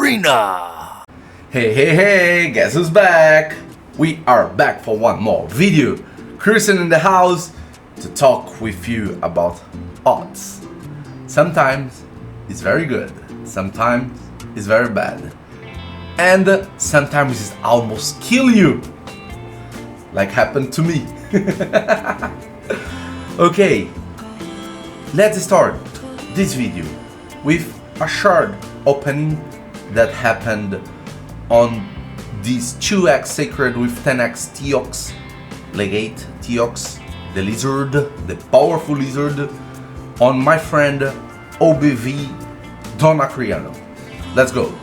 Arena! Hey, guess who's back? We are back for one more video. Christian in the house to talk with you about odds. Sometimes it's very good, sometimes it's very bad, and sometimes it almost kill you, like happened to me. Okay, let's start this video with a shard opening that happened on this 2x sacred with 10x Teox, legate Teox, the lizard, the powerful lizard, on my friend OBV Donacriano. Let's go.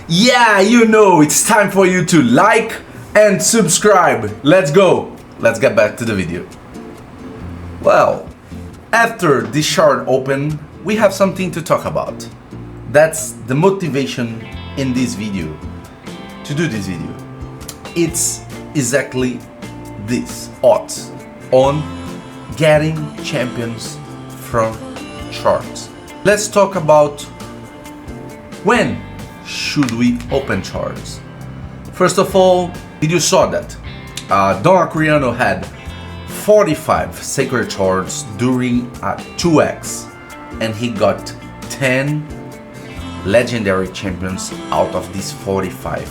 Yeah, you know, it's time for you to like and subscribe. Let's go. Let's get back to the video. Well, after this shard open, we have something to talk about. That's the motivation in this video, to do this video. It's exactly this, odds on getting champions from shards. Let's talk about when should we open shards. First of all, you saw that Don Acriano had 45 sacred shards during a 2x, and he got 10 legendary champions out of these 45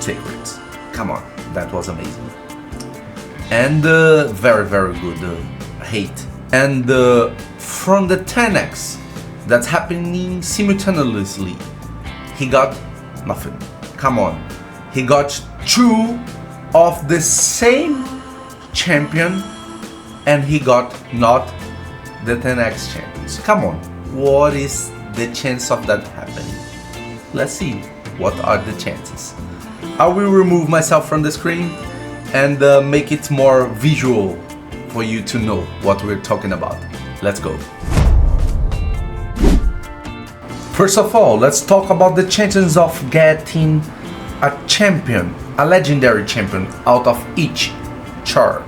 sacreds. Come on, that was amazing. And very good hate. And from the 10x that's happening simultaneously, he got nothing. Come on, he got 2 of the same champion, and he got not the 10x champions. Come on, what is the chance of that happening? Let's see what are the chances. I will remove myself from the screen and make it more visual for you to know what we're talking about. Let's go. First of all, let's talk about the chances of getting a champion, a legendary champion out of each shard.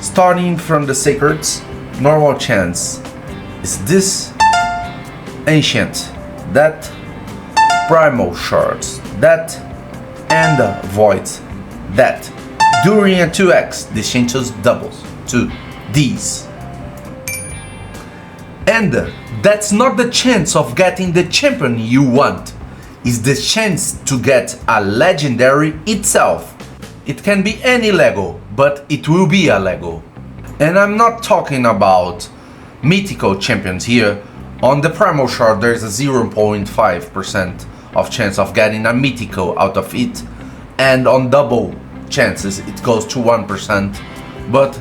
Starting from the sacreds, normal chance is this ancient, that primal shards, that and void, that. During a 2x, the chances doubles to these. And that's not the chance of getting the champion you want. It's the chance to get a legendary itself. It can be any Lego, but it will be a Lego. And I'm not talking about mythical champions here. On the primal shard there's a 0.5% of chance of getting a mythical out of it, and on double chances it goes to 1%. But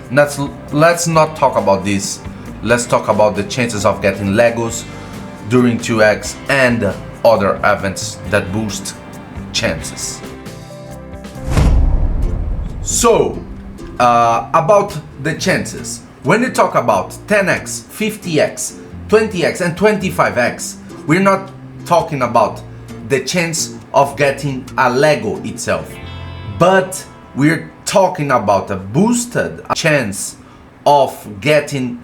let's not talk about this. Let's talk about the chances of getting Legos during 2x and other events that boost chances. So, about the chances. When you talk about 10x, 50x, 20x and 25x, we're not talking about the chance of getting a Lego itself, but we're talking about a boosted chance of getting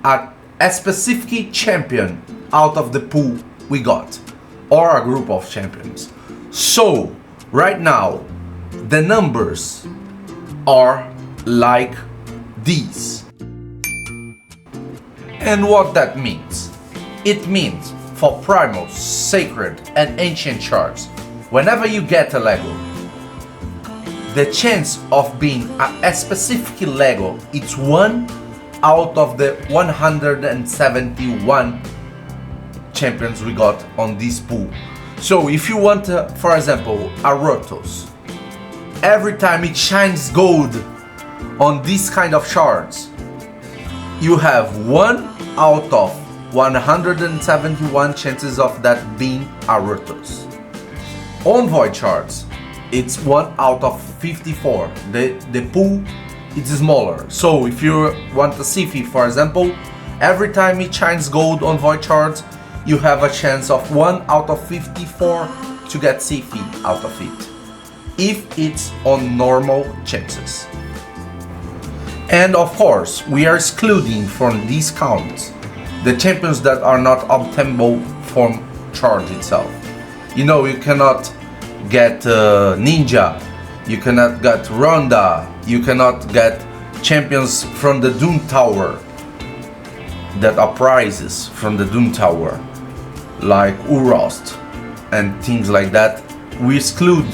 a specific champion out of the pool we got, or a group of champions. So right now the numbers are like these. And what that means? It means for primal, sacred and ancient shards, whenever you get a Lego, the chance of being a specific Lego, it's 1 out of the 171 champions we got on this pool. So if you want, for example, a Rotos, every time it shines gold on this kind of shards, you have 1 out of 171 chances of that being a Rotos. On void shards, it's 1 out of 54. The pool is smaller. So if you want a Sifi, for example, every time it shines gold on void shards, you have a chance of 1 out of 54 to get Sifi out of it, if it's on normal chances. And of course, we are excluding from these counts the champions that are not obtainable from Charge itself. You know, you cannot get Ninja, you cannot get Ronda, you cannot get champions from the Doom Tower that are prizes from the Doom Tower, like Urost and things like that. We exclude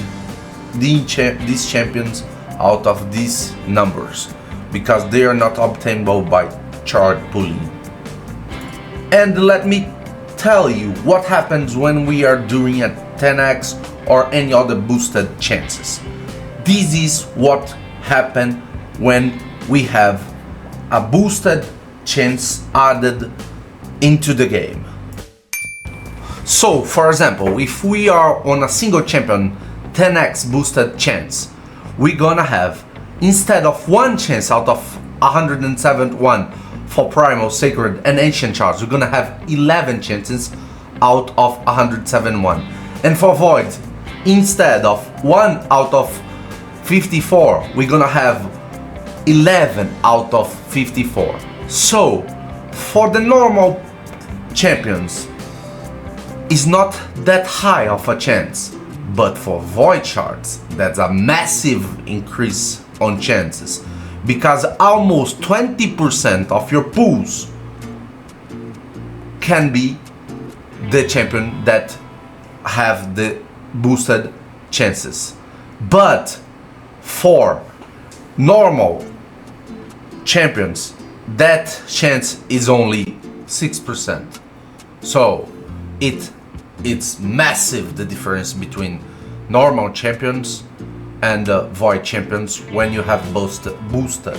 these champions out of these numbers because they are not obtainable by chart pulling. And let me tell you what happens when we are doing a 10x or any other boosted chances. This is what happens when we have a boosted chance added into the game. So, for example, if we are on a single champion 10x boosted chance, we're gonna have, instead of one chance out of 171 for Primal, Sacred and Ancient Shards, we're gonna have 11 chances out of 171. And for Void, instead of 1 out of 54, we're gonna have 11 out of 54. So, for the normal champions, it's not that high of a chance, but for Void Shards, that's a massive increase on chances, because almost 20% of your pools can be the champion that have the boosted chances. But for normal champions, that chance is only 6%. So it's massive, the difference between normal champions and Void champions when you have boosted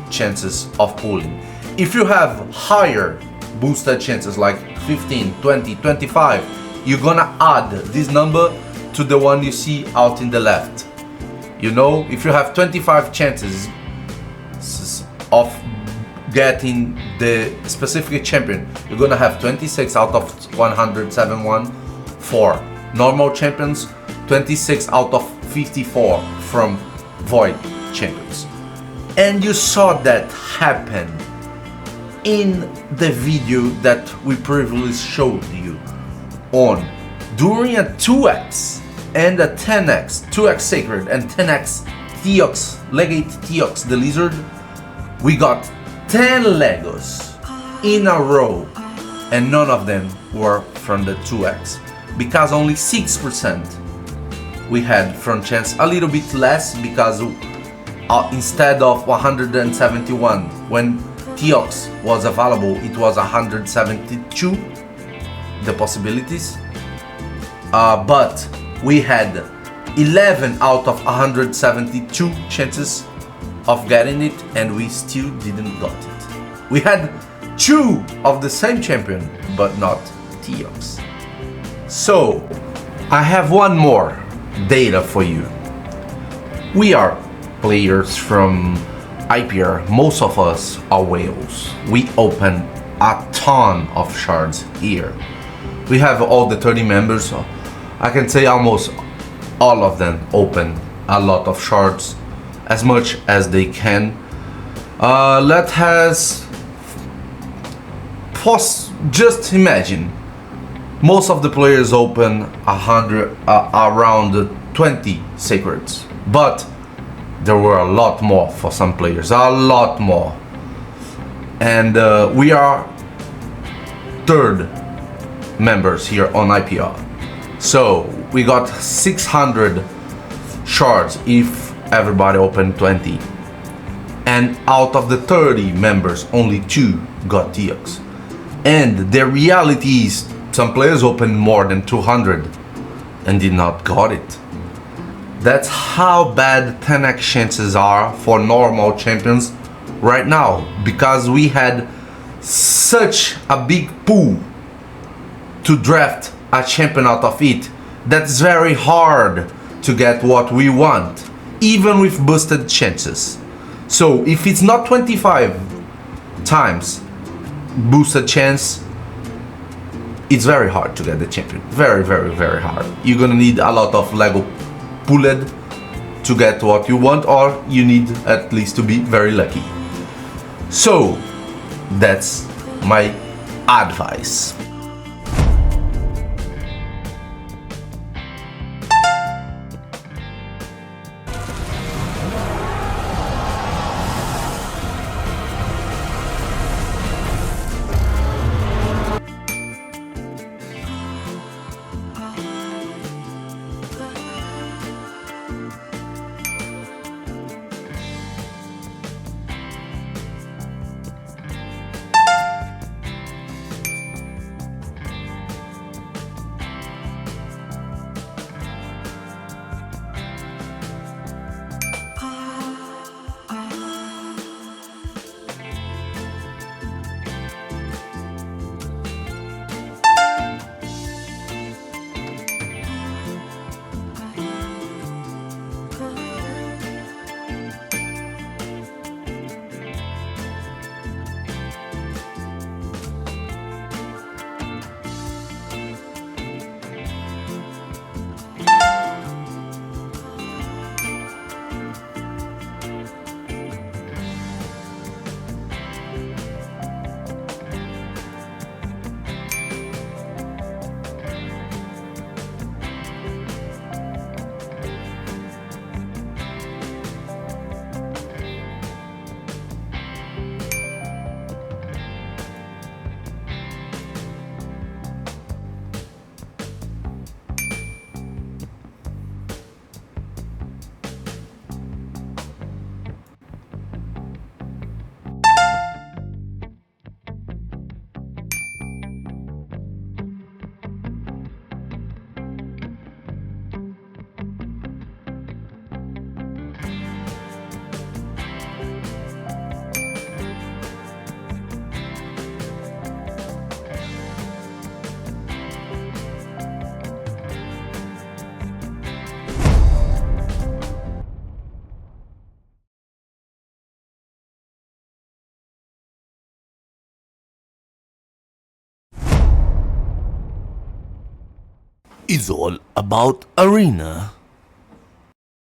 chances of pulling. If you have higher boosted chances like 15, 20, 25, you're gonna add this number to the one you see out in the left. You know, if you have 25 chances of getting the specific champion, you're gonna have 26 out of 171 for normal champions, 26 out of 54 from Void champions. And you saw that happen in the video that we previously showed you on. During a 2x and a 10x, 2x Sacred and 10x Theox, Legate Theox the Lizard, we got 10 Legos in a row, and none of them were from the 2x, because only 6% we had from chance, a little bit less, because instead of 171 when Theox was available, it was 172 the possibilities, but we had 11 out of 172 chances of getting it, and we still didn't got it. We had 2 of the same champion, but not Theox. So I have one more data for you. We are players from IPR, most of us are whales. We open a ton of shards here. We have all the 30 members, so I can say almost all of them open a lot of shards, as much as they can. Let us just imagine most of the players open around 20 sacreds, but there were a lot more for some players, a lot more. And we are third members here on IPR, so we got 600 shards if everybody opened 20, and out of the 30 members only 2 got Theox. And the reality is some players opened more than 200 and did not got it. That's how bad 10x chances are for normal champions right now, because we had such a big pool to draft a champion out of it. That's very hard to get what we want, even with boosted chances. So if it's not 25 times boosted chance, it's very hard to get the champion. Very, very, very hard. You're gonna need a lot of Lego pulled to get what you want, or you need at least to be very lucky. So that's my advice. is all about arena.